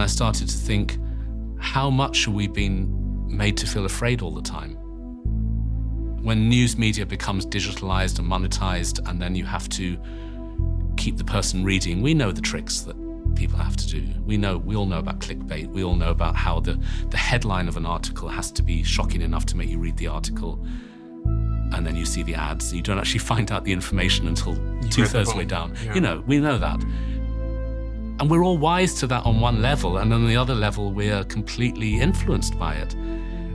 I started to think, how much are we being made to feel afraid all the time? When news media becomes digitalized and monetized, and then you have to keep the person reading, we know the tricks that people have to do. We all know about clickbait. We all know about how the headline of an article has to be shocking enough to make you read the article. And then you see the ads. You don't actually find out the information until two-thirds of the way down. Yeah. We know that. And we're all wise to that on one level, and on the other level, we're completely influenced by it.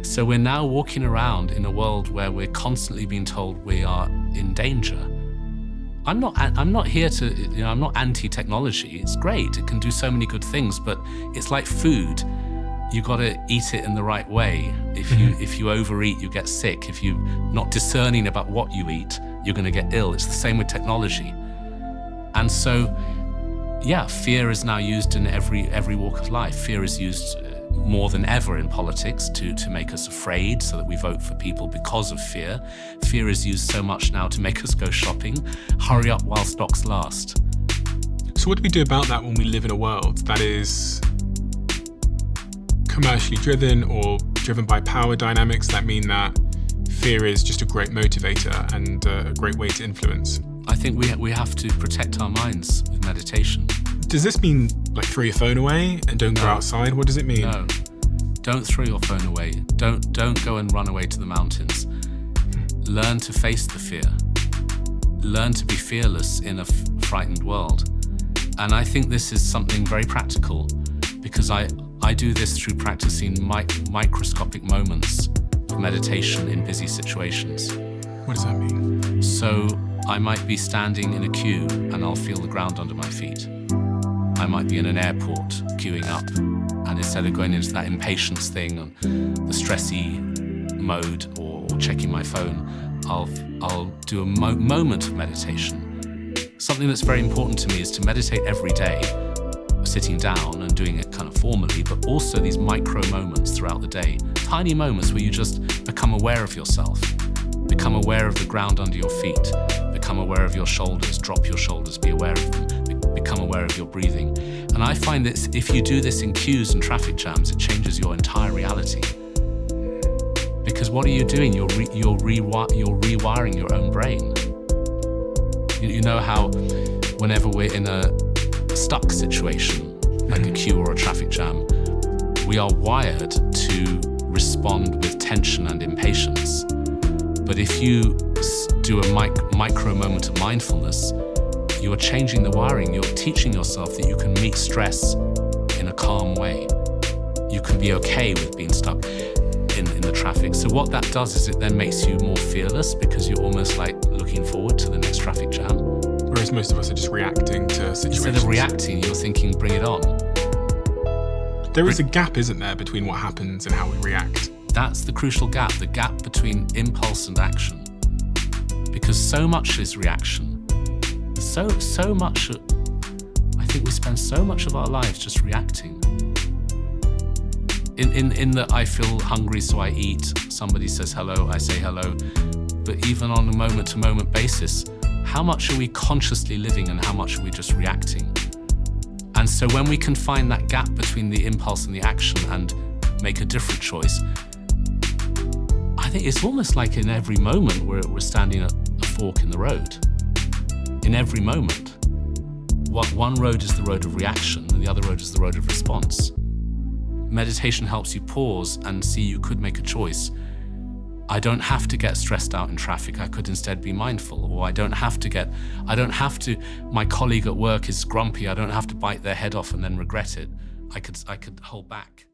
So we're now walking around in a world where we're constantly being told we are in danger. I'm not here to, I'm not anti-technology. It's great, it can do so many good things, but it's like food. You gotta eat it in the right way. If you overeat, you get sick. If you're not discerning about what you eat, you're gonna get ill. It's the same with technology. And so, yeah, fear is now used in every walk of life. Fear is used more than ever in politics to make us afraid so that we vote for people because of fear. Fear is used so much now to make us go shopping. Hurry up while stocks last. So what do we do about that when we live in a world that is commercially driven or driven by power dynamics that mean that fear is just a great motivator and a great way to influence? I think we have to protect our minds with meditation. Does this mean like throw your phone away and don't go outside? What does it mean? No, don't throw your phone away. Don't go and run away to the mountains. Learn to face the fear. Learn to be fearless in a frightened world. And I think this is something very practical, because I do this through practicing microscopic moments of meditation in busy situations. What does that mean? So I might be standing in a queue and I'll feel the ground under my feet. I might be in an airport queuing up, and instead of going into that impatience thing and the stressy mode or checking my phone, I'll do a moment of meditation. Something that's very important to me is to meditate every day, sitting down and doing it kind of formally, but also these micro moments throughout the day, tiny moments where you just become aware of yourself, become aware of the ground under your feet, become aware of your shoulders, drop your shoulders, be aware of them, become aware of your breathing. And I find that if you do this in queues and traffic jams, it changes your entire reality. Because what are you doing? You're rewiring your own brain. You know how whenever we're in a stuck situation, like a queue or a traffic jam, we are wired to respond with tension and impatience. But if you do a micro moment of mindfulness, you are changing the wiring. You're teaching yourself that you can meet stress in a calm way. You can be okay with being stuck in the traffic. So what that does is it then makes you more fearless, because you're almost like looking forward to the next traffic jam. Whereas most of us are just reacting to situations. Instead of reacting, you're thinking, bring it on. There is a gap, isn't there, between what happens and how we react? That's the crucial gap, the gap between impulse and action. Because so much is reaction. So much, I think we spend so much of our lives just reacting. In that I feel hungry, so I eat. Somebody says hello, I say hello. But even on a moment-to-moment basis, how much are we consciously living and how much are we just reacting? And so when we can find that gap between the impulse and the action and make a different choice, I think it's almost like in every moment we're standing at a fork in the road. In every moment. One road is the road of reaction and the other road is the road of response. Meditation helps you pause and see you could make a choice. I don't have to get stressed out in traffic. I could instead be mindful. Or my colleague at work is grumpy. I don't have to bite their head off and then regret it. I could hold back.